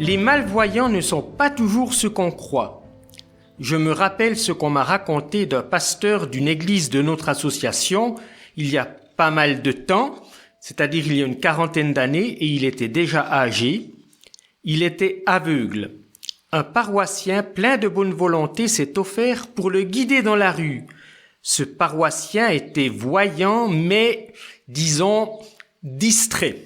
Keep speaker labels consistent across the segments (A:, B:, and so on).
A: Les malvoyants ne sont pas toujours ce qu'on croit. Je me rappelle ce qu'on m'a raconté d'un pasteur d'une église de notre association il y a pas mal de temps, c'est-à-dire il y a une quarantaine d'années, et il était déjà âgé. Il était aveugle. Un paroissien plein de bonne volonté s'est offert pour le guider dans la rue. Ce paroissien était voyant, mais, disons, distrait.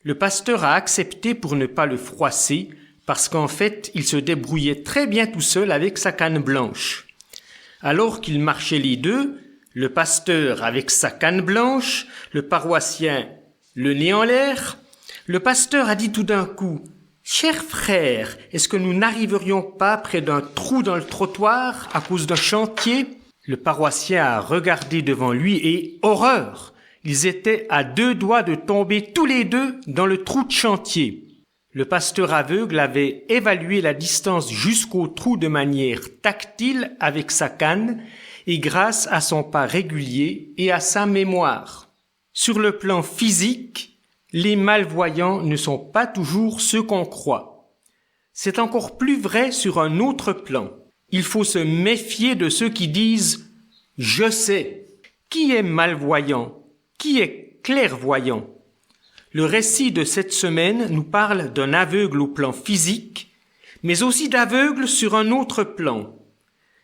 A: Le pasteur a accepté pour ne pas le froisser, parce qu'en fait, il se débrouillait très bien tout seul avec sa canne blanche. Alors qu'ils marchaient les deux, le pasteur avec sa canne blanche, le paroissien le nez en l'air, le pasteur a dit tout d'un coup « Cher frère, est-ce que nous n'arriverions pas près d'un trou dans le trottoir à cause d'un chantier ?» Le paroissien a regardé devant lui et, horreur, ils étaient à 2 doigts de tomber tous les deux dans le trou de chantier. Le pasteur aveugle avait évalué la distance jusqu'au trou de manière tactile avec sa canne et grâce à son pas régulier et à sa mémoire. Sur le plan physique, les malvoyants ne sont pas toujours ceux qu'on croit. C'est encore plus vrai sur un autre plan. Il faut se méfier de ceux qui disent « Je sais ». Qui est malvoyant ? Qui est clairvoyant ? Le récit de cette semaine nous parle d'un aveugle au plan physique, mais aussi d'aveugle sur un autre plan.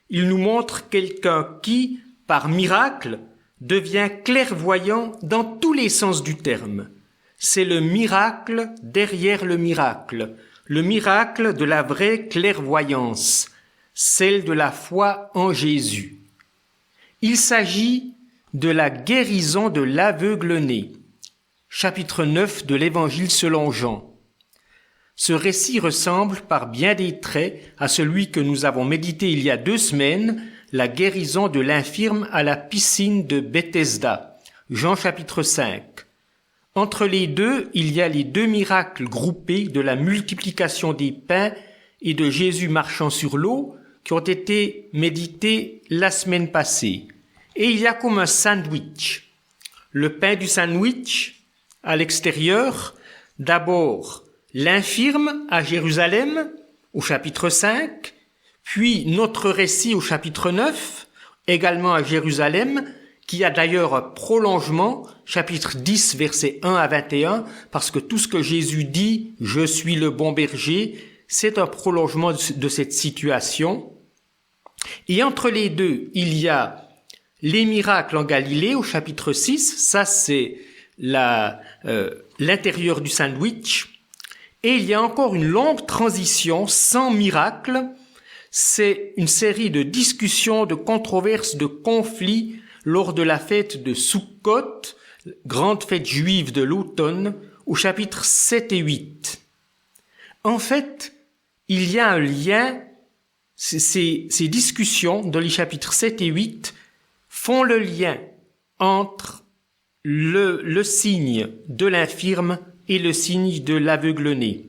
A: Il nous montre quelqu'un qui, par miracle, devient clairvoyant dans tous les sens du terme. C'est le miracle derrière le miracle de la vraie clairvoyance, celle de la foi en Jésus. Il s'agit de la guérison de l'aveugle-né. Chapitre 9 de l'Évangile selon Jean. Ce récit ressemble par bien des traits à celui que nous avons médité il y a 2 semaines, la guérison de l'infirme à la piscine de Bethesda, Jean chapitre 5. Entre les deux, il y a les 2 miracles groupés de la multiplication des pains et de Jésus marchant sur l'eau qui ont été médités la semaine passée. Et il y a comme un sandwich. Le pain du sandwich, à l'extérieur, d'abord l'infirme à Jérusalem, au chapitre 5, puis notre récit au chapitre 9, également à Jérusalem, qui a d'ailleurs un prolongement, chapitre 10, versets 1 à 21, parce que tout ce que Jésus dit, « Je suis le bon berger », c'est un prolongement de cette situation. Et entre les deux, il y a les miracles en Galilée au chapitre 6, ça c'est l'intérieur du sandwich. Et il y a encore une longue transition sans miracle. C'est une série de discussions, de controverses, de conflits lors de la fête de Sukkot, grande fête juive de l'automne, au chapitre 7 et 8. En fait, il y a un lien, ces discussions dans les chapitres 7 et 8 font le lien entre le signe de l'infirme et le signe de l'aveugle-né.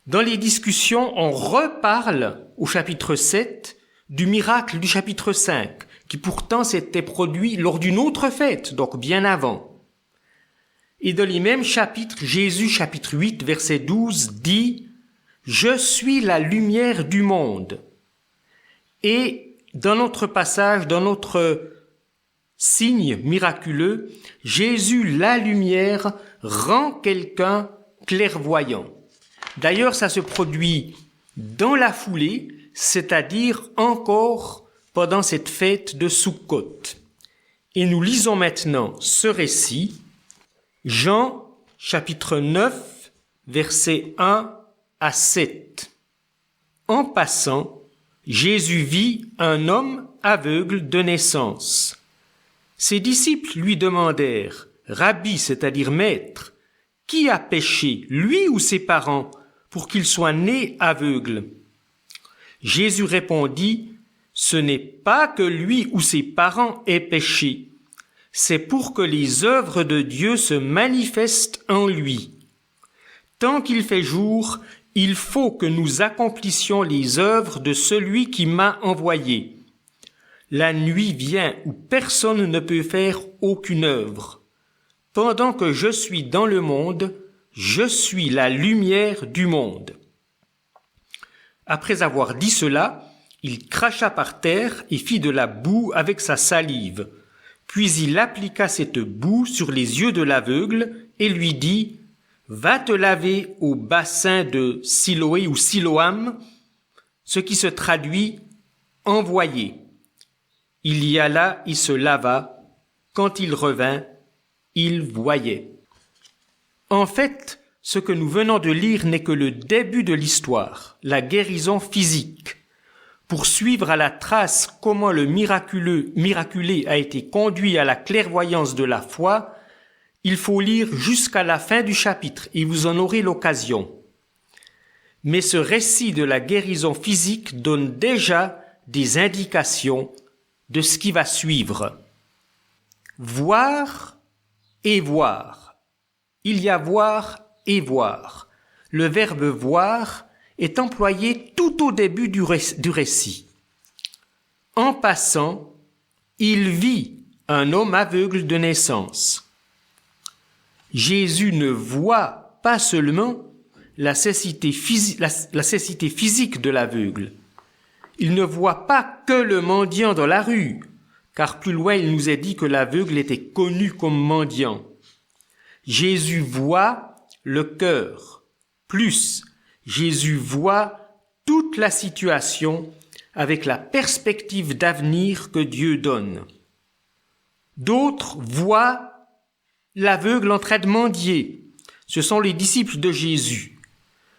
A: Dans les discussions, on reparle au chapitre 7 du miracle du chapitre 5, qui pourtant s'était produit lors d'une autre fête, donc bien avant. Et dans les mêmes chapitres, Jésus, chapitre 8, verset 12, dit « Je suis la lumière du monde ». Et dans notre passage, dans notre signe miraculeux, Jésus, la lumière, rend quelqu'un clairvoyant. D'ailleurs, ça se produit dans la foulée, c'est-à-dire encore pendant cette fête de Sukkot. Et nous lisons maintenant ce récit, Jean, chapitre 9, versets 1 à 7. En passant, Jésus vit un homme aveugle de naissance. Ses disciples lui demandèrent, « Rabbi, c'est-à-dire maître, qui a péché, lui ou ses parents, pour qu'il soit né aveugle ?» Jésus répondit, « Ce n'est pas que lui ou ses parents aient péché, c'est pour que les œuvres de Dieu se manifestent en lui. Tant qu'il fait jour, il faut que nous accomplissions les œuvres de celui qui m'a envoyé. La nuit vient où personne ne peut faire aucune œuvre. Pendant que je suis dans le monde, « Je suis la lumière du monde ». Après avoir dit cela, il cracha par terre et fit de la boue avec sa salive. Puis il appliqua cette boue sur les yeux de l'aveugle et lui dit « Va te laver au bassin de Siloé ou Siloam », ce qui se traduit « envoyé ». Il y alla et se lava. Quand il revint, il voyait. En fait, ce que nous venons de lire n'est que le début de l'histoire, la guérison physique. Pour suivre à la trace comment le miraculé a été conduit à la clairvoyance de la foi, il faut lire jusqu'à la fin du chapitre et vous en aurez l'occasion. Mais ce récit de la guérison physique donne déjà des indications de ce qui va suivre. Voir et voir. Il y a voir et voir. Le verbe voir est employé tout au début du récit. En passant, il vit un homme aveugle de naissance. Jésus ne voit pas seulement la cécité physique de l'aveugle. Il ne voit pas que le mendiant dans la rue, car plus loin il nous est dit que l'aveugle était connu comme mendiant. Jésus voit le cœur. Plus, Jésus voit toute la situation avec la perspective d'avenir que Dieu donne. D'autres voient l'aveugle en train de mendier. Ce sont les disciples de Jésus.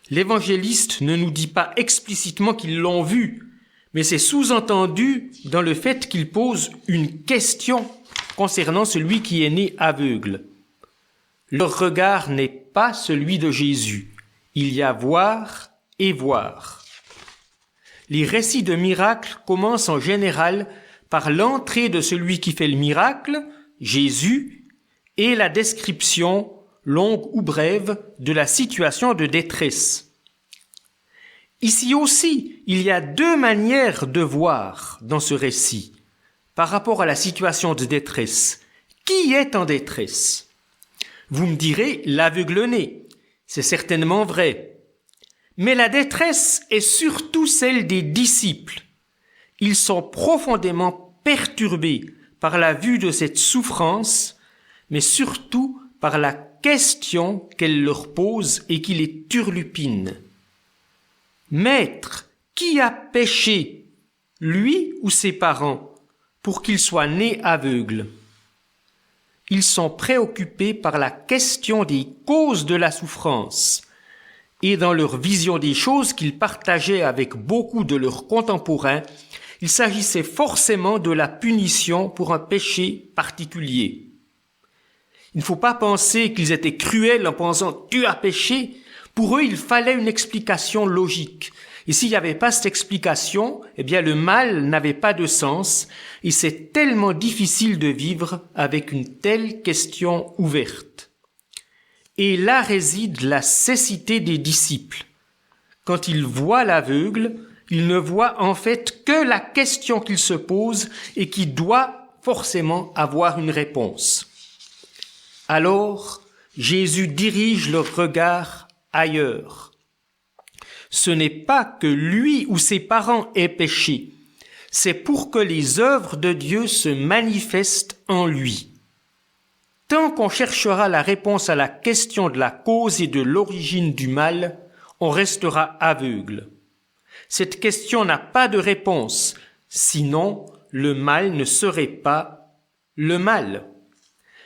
A: L'évangéliste ne nous dit pas explicitement qu'ils l'ont vu, mais c'est sous-entendu dans le fait qu'il pose une question concernant celui qui est né aveugle. Leur regard n'est pas celui de Jésus. Il y a voir et voir. Les récits de miracles commencent en général par l'entrée de celui qui fait le miracle, Jésus, et la description, longue ou brève, de la situation de détresse. Ici aussi, il y a deux manières de voir dans ce récit par rapport à la situation de détresse. Qui est en détresse? Vous me direz l'aveugle-né. C'est certainement vrai. Mais la détresse est surtout celle des disciples. Ils sont profondément perturbés par la vue de cette souffrance, mais surtout par la question qu'elle leur pose et qui les turlupine. Maître, qui a péché, lui ou ses parents, pour qu'il soit né aveugle? Ils sont préoccupés par la question des causes de la souffrance et dans leur vision des choses qu'ils partageaient avec beaucoup de leurs contemporains, il s'agissait forcément de la punition pour un péché particulier. Il ne faut pas penser qu'ils étaient cruels en pensant « tu as péché ». Pour eux, il fallait une explication logique. Et s'il n'y avait pas cette explication, eh bien le mal n'avait pas de sens et c'est tellement difficile de vivre avec une telle question ouverte. Et là réside la cécité des disciples. Quand ils voient l'aveugle, ils ne voient en fait que la question qu'ils se posent et qui doit forcément avoir une réponse. Alors, Jésus dirige leur regard ailleurs. Ce n'est pas que lui ou ses parents aient péché, c'est pour que les œuvres de Dieu se manifestent en lui. Tant qu'on cherchera la réponse à la question de la cause et de l'origine du mal, on restera aveugle. Cette question n'a pas de réponse, sinon le mal ne serait pas le mal.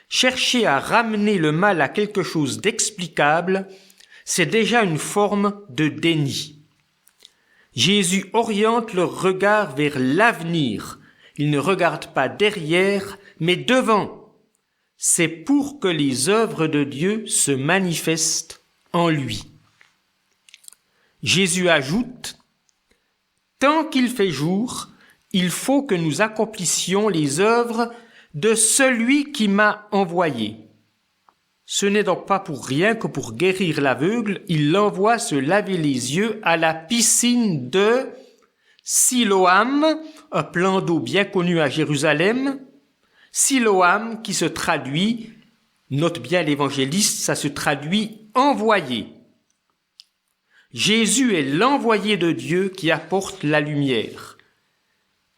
A: Chercher à ramener le mal à quelque chose d'explicable, c'est déjà une forme de déni. Jésus oriente leur regard vers l'avenir. Il ne regarde pas derrière, mais devant. C'est pour que les œuvres de Dieu se manifestent en lui. Jésus ajoute « Tant qu'il fait jour, il faut que nous accomplissions les œuvres de celui qui m'a envoyé. » Ce n'est donc pas pour rien que pour guérir l'aveugle, il l'envoie se laver les yeux à la piscine de Siloam, un plan d'eau bien connu à Jérusalem. Siloam qui se traduit, note bien l'évangéliste, ça se traduit envoyé. Jésus est l'envoyé de Dieu qui apporte la lumière.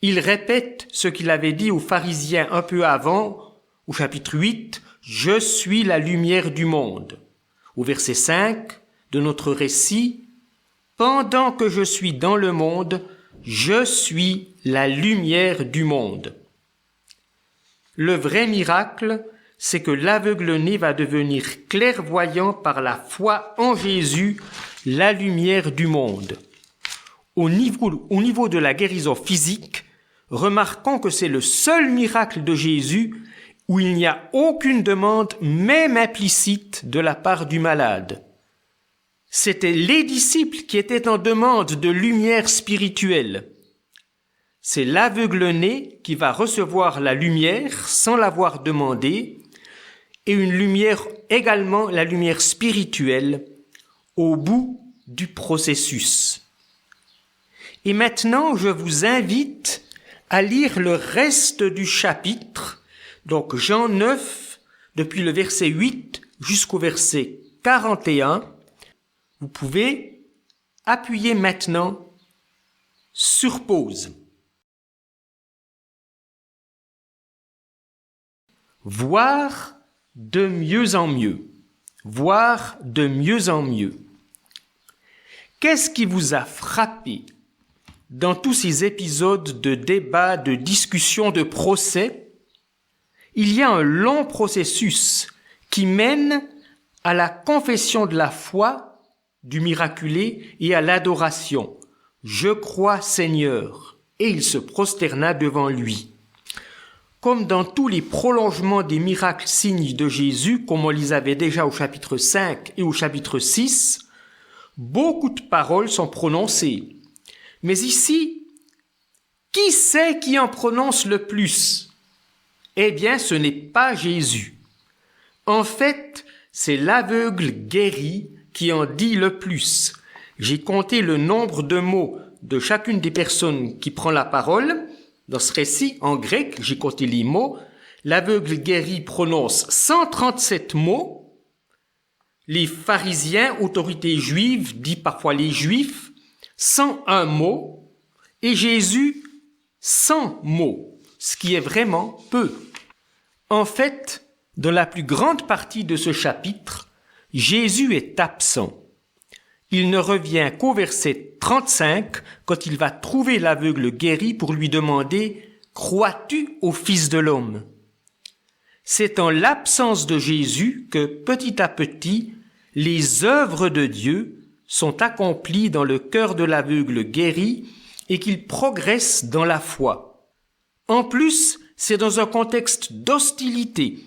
A: Il répète ce qu'il avait dit aux pharisiens un peu avant, au chapitre 8, « Je suis la lumière du monde ». Au verset 5 de notre récit, « Pendant que je suis dans le monde, je suis la lumière du monde ». Le vrai miracle, c'est que l'aveugle-né va devenir clairvoyant par la foi en Jésus, la lumière du monde. Au niveau de la guérison physique, remarquons que c'est le seul miracle de Jésus où il n'y a aucune demande, même implicite, de la part du malade. C'étaient les disciples qui étaient en demande de lumière spirituelle. C'est l'aveugle-né qui va recevoir la lumière sans l'avoir demandé, et une lumière également, la lumière spirituelle, au bout du processus. Et maintenant, je vous invite à lire le reste du chapitre, donc Jean 9, depuis le verset 8 jusqu'au verset 41. Vous pouvez appuyer maintenant sur pause. Voir de mieux en mieux. Voir de mieux en mieux. Qu'est-ce qui vous a frappé dans tous ces épisodes de débats, de discussions, de procès? Il y a un long processus qui mène à la confession de la foi du miraculé et à l'adoration. « Je crois, Seigneur », et il se prosterna devant lui. Comme dans tous les prolongements des miracles signes de Jésus, comme on les avait déjà au chapitre 5 et au chapitre 6, beaucoup de paroles sont prononcées. Mais ici, qui c'est qui en prononce le plus? Eh bien, ce n'est pas Jésus. En fait, c'est l'aveugle guéri qui en dit le plus. J'ai compté le nombre de mots de chacune des personnes qui prend la parole. Dans ce récit, en grec, j'ai compté les mots. L'aveugle guéri prononce 137 mots. Les pharisiens, autorités juives, dit parfois les juifs, 101 mots. Et Jésus, 100 mots, ce qui est vraiment peu. En fait, dans la plus grande partie de ce chapitre, Jésus est absent. Il ne revient qu'au verset 35 quand il va trouver l'aveugle guéri pour lui demander « Crois-tu au Fils de l'homme ?» C'est en l'absence de Jésus que petit à petit, les œuvres de Dieu sont accomplies dans le cœur de l'aveugle guéri et qu'il progresse dans la foi. En plus, c'est dans un contexte d'hostilité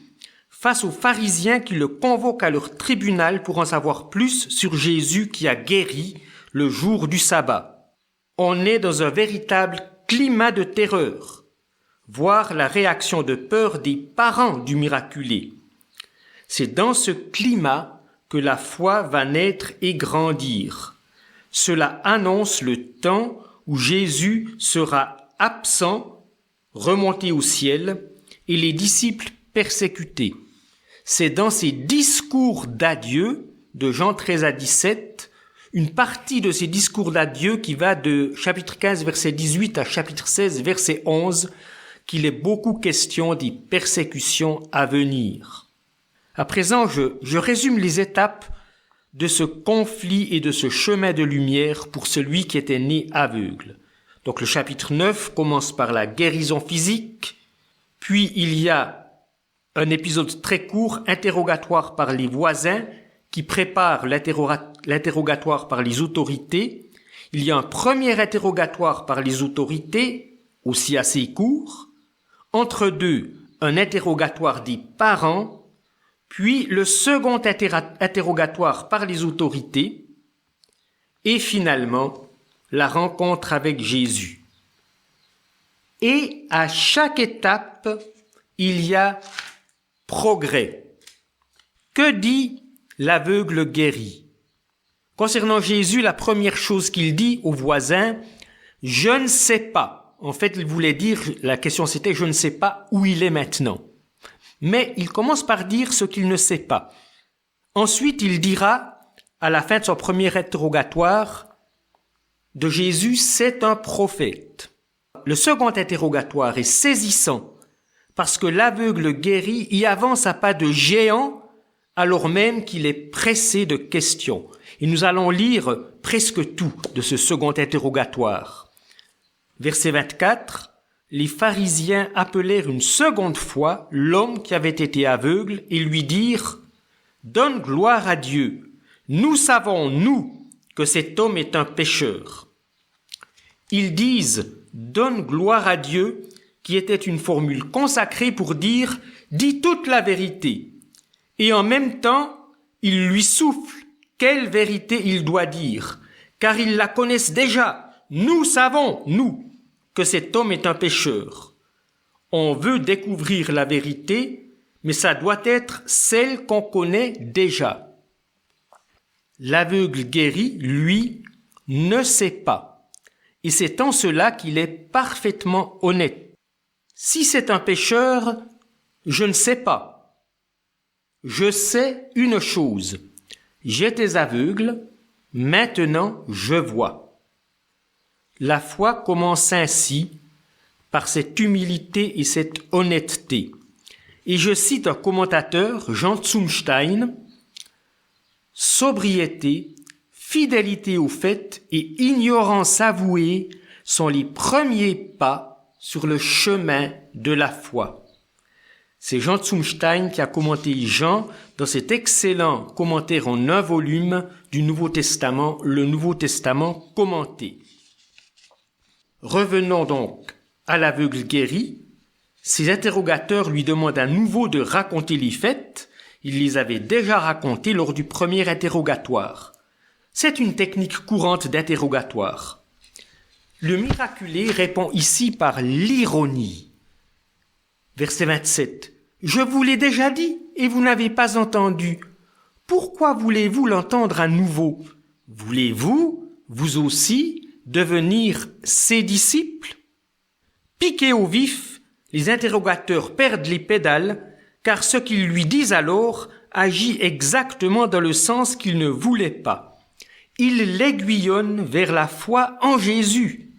A: face aux pharisiens qui le convoquent à leur tribunal pour en savoir plus sur Jésus qui a guéri le jour du sabbat. On est dans un véritable climat de terreur, voire la réaction de peur des parents du miraculé. C'est dans ce climat que la foi va naître et grandir. Cela annonce le temps où Jésus sera absent, remonté au ciel, et les disciples persécutés. C'est dans ces discours d'adieu, de Jean 13 à 17, une partie de ces discours d'adieu qui va de chapitre 15, verset 18 à chapitre 16, verset 11, qu'il est beaucoup question des persécutions à venir. À présent, je résume les étapes de ce conflit et de ce chemin de lumière pour celui qui était né aveugle. Donc le chapitre 9 commence par la guérison physique, puis il y a un épisode très court, interrogatoire par les voisins, qui prépare l'interrogatoire par les autorités. Il y a un premier interrogatoire par les autorités, aussi assez court. Entre deux, un interrogatoire des parents, puis le second interrogatoire par les autorités, et finalement, la rencontre avec Jésus. Et à chaque étape, il y a progrès. Que dit l'aveugle guéri? Concernant Jésus, la première chose qu'il dit aux voisins, « Je ne sais pas ». En fait, il voulait dire, la question c'était « Je ne sais pas où il est maintenant ». Mais il commence par dire ce qu'il ne sait pas. Ensuite, il dira, à la fin de son premier interrogatoire, de Jésus, c'est un prophète. Le second interrogatoire est saisissant parce que l'aveugle guéri y avance à pas de géant alors même qu'il est pressé de questions. Et nous allons lire presque tout de ce second interrogatoire. Verset 24, les pharisiens appelèrent une seconde fois l'homme qui avait été aveugle et lui dirent « Donne gloire à Dieu. Nous savons, nous, que cet homme est un pécheur. » Ils disent « Donne gloire à Dieu » qui était une formule consacrée pour dire « Dis toute la vérité ». Et en même temps, ils lui soufflent quelle vérité il doit dire, car ils la connaissent déjà. Nous savons, nous, que cet homme est un pécheur. On veut découvrir la vérité, mais ça doit être celle qu'on connaît déjà. L'aveugle guéri, lui, ne sait pas. Et c'est en cela qu'il est parfaitement honnête. Si c'est un pécheur, je ne sais pas. Je sais une chose. J'étais aveugle, maintenant je vois. La foi commence ainsi, par cette humilité et cette honnêteté. Et je cite un commentateur, Jean Zumstein, « Sobriété, fidélité aux faits et ignorance avouée sont les premiers pas sur le chemin de la foi. » C'est Jean Zumstein qui a commenté Jean dans cet excellent commentaire en 1 volume du Nouveau Testament, le Nouveau Testament commenté. Revenons donc à l'aveugle guéri. Ses interrogateurs lui demandent à nouveau de raconter les faits. Il les avait déjà racontés lors du premier interrogatoire. C'est une technique courante d'interrogatoire. Le miraculé répond ici par l'ironie. Verset 27. Je vous l'ai déjà dit et vous n'avez pas entendu. Pourquoi voulez-vous l'entendre à nouveau? Voulez-vous, vous aussi, devenir ses disciples? Piqués au vif, les interrogateurs perdent les pédales, car ce qu'ils lui disent alors agit exactement dans le sens qu'ils ne voulaient pas. Ils l'aiguillonnent vers la foi en Jésus.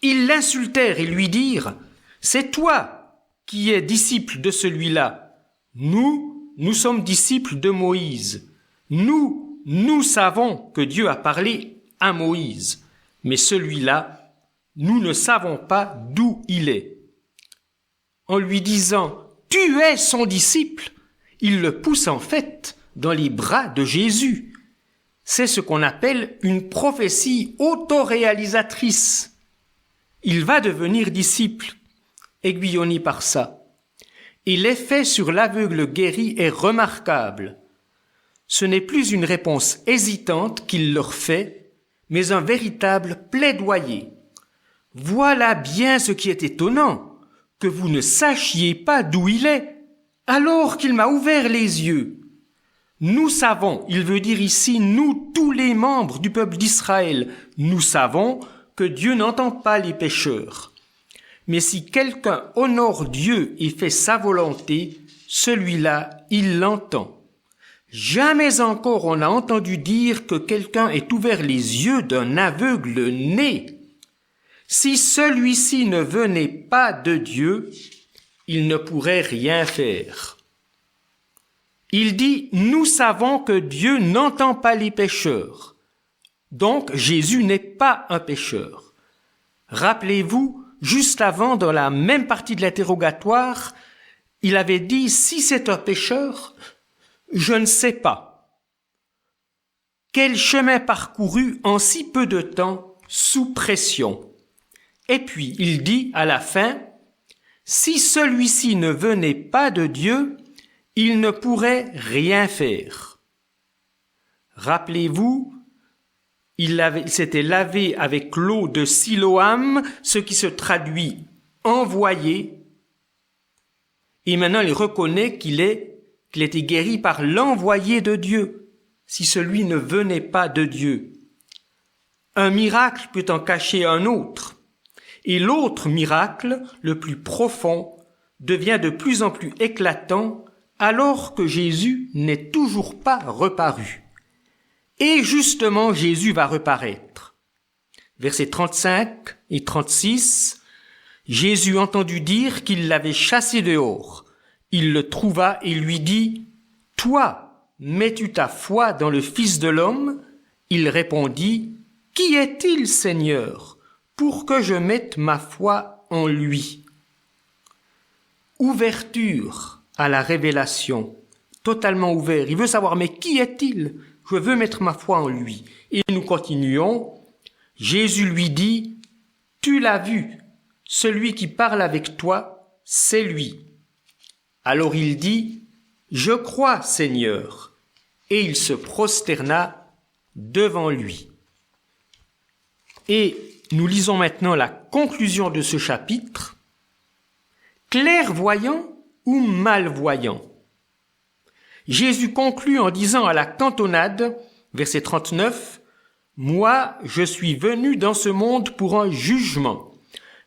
A: Ils l'insultèrent et lui dirent « C'est toi qui es disciple de celui-là. Nous sommes disciples de Moïse. Nous savons que Dieu a parlé à Moïse. Mais celui-là, nous ne savons pas d'où il est. » En lui disant « Tu es son disciple », il le pousse en fait dans les bras de Jésus. C'est ce qu'on appelle une prophétie autoréalisatrice. Il va devenir disciple, aiguillonné par ça. Et l'effet sur l'aveugle guéri est remarquable. Ce n'est plus une réponse hésitante qu'il leur fait, mais un véritable plaidoyer. Voilà bien ce qui est étonnant, que vous ne sachiez pas d'où il est, alors qu'il m'a ouvert les yeux. Nous savons, il veut dire ici, nous tous les membres du peuple d'Israël, nous savons que Dieu n'entend pas les pécheurs. Mais si quelqu'un honore Dieu et fait sa volonté, celui-là, il l'entend. Jamais encore on n'a entendu dire que quelqu'un ait ouvert les yeux d'un aveugle né. Si celui-ci ne venait pas de Dieu, il ne pourrait rien faire. Il dit « Nous savons que Dieu n'entend pas les pécheurs. » Donc Jésus n'est pas un pécheur. Rappelez-vous, juste avant, dans la même partie de l'interrogatoire, il avait dit « Si c'est un pécheur, je ne sais pas. » Quel chemin parcouru en si peu de temps, sous pression. Et puis, il dit à la fin « Si celui-ci ne venait pas de Dieu, il ne pourrait rien faire. » Rappelez-vous, il s'était lavé avec l'eau de Siloam, ce qui se traduit « envoyé ». Et maintenant, il reconnaît qu'il était guéri par l'envoyé de Dieu, si celui ne venait pas de Dieu. Un miracle peut en cacher un autre. Et l'autre miracle, le plus profond, devient de plus en plus éclatant alors que Jésus n'est toujours pas reparu. Et justement, Jésus va reparaître. Versets 35 et 36, Jésus entendit dire qu'il l'avait chassé dehors. Il le trouva et lui dit, « Toi, mets-tu ta foi dans le Fils de l'homme ?» Il répondit, « Qui est-il, Seigneur, pour que je mette ma foi en lui ?» Ouverture à la révélation, totalement ouvert. Il veut savoir, mais qui est-il? Je veux mettre ma foi en lui. Et nous continuons. Jésus lui dit, « Tu l'as vu, celui qui parle avec toi, c'est lui. » Alors il dit, « Je crois, Seigneur. » Et il se prosterna devant lui. Et nous lisons maintenant la conclusion de ce chapitre. Clairvoyant ou malvoyant? Jésus conclut en disant à la cantonade, verset 39, « Moi, je suis venu dans ce monde pour un jugement,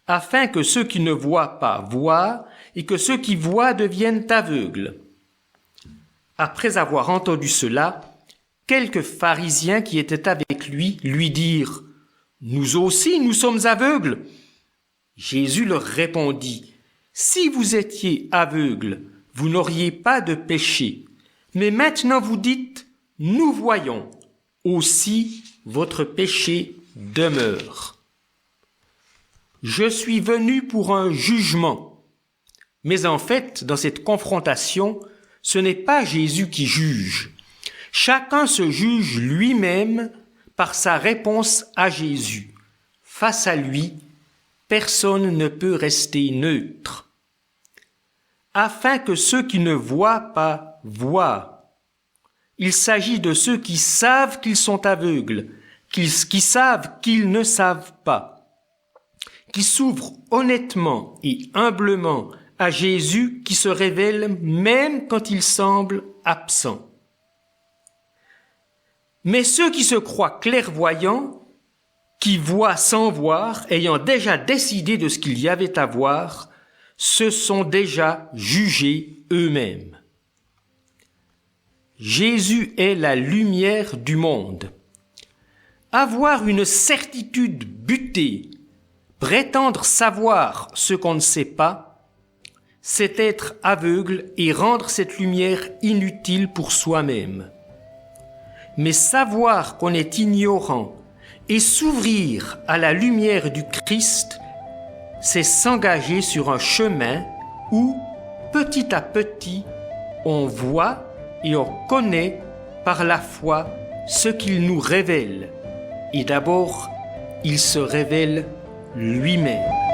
A: afin que ceux qui ne voient pas voient et que ceux qui voient deviennent aveugles. » Après avoir entendu cela, quelques pharisiens qui étaient avec lui dirent, « Nous aussi, nous sommes aveugles. » Jésus leur répondit, « Si vous étiez aveugles, vous n'auriez pas de péché. Mais maintenant vous dites, nous voyons. Aussi, votre péché demeure. Je suis venu pour un jugement. » Mais en fait, dans cette confrontation, ce n'est pas Jésus qui juge. Chacun se juge lui-même par sa réponse à Jésus. Face à lui, personne ne peut rester neutre. Afin que ceux qui ne voient pas voient. Il s'agit de ceux qui savent qu'ils sont aveugles, qui savent qu'ils ne savent pas, qui s'ouvrent honnêtement et humblement à Jésus qui se révèle même quand il semble absent. Mais ceux qui se croient clairvoyants, qui voient sans voir, ayant déjà décidé de ce qu'il y avait à voir, se sont déjà jugés eux-mêmes. Jésus est la lumière du monde. Avoir une certitude butée, prétendre savoir ce qu'on ne sait pas, c'est être aveugle et rendre cette lumière inutile pour soi-même. Mais savoir qu'on est ignorant et s'ouvrir à la lumière du Christ, c'est s'engager sur un chemin où, petit à petit, on voit et on connaît par la foi ce qu'il nous révèle. Et d'abord, il se révèle lui-même.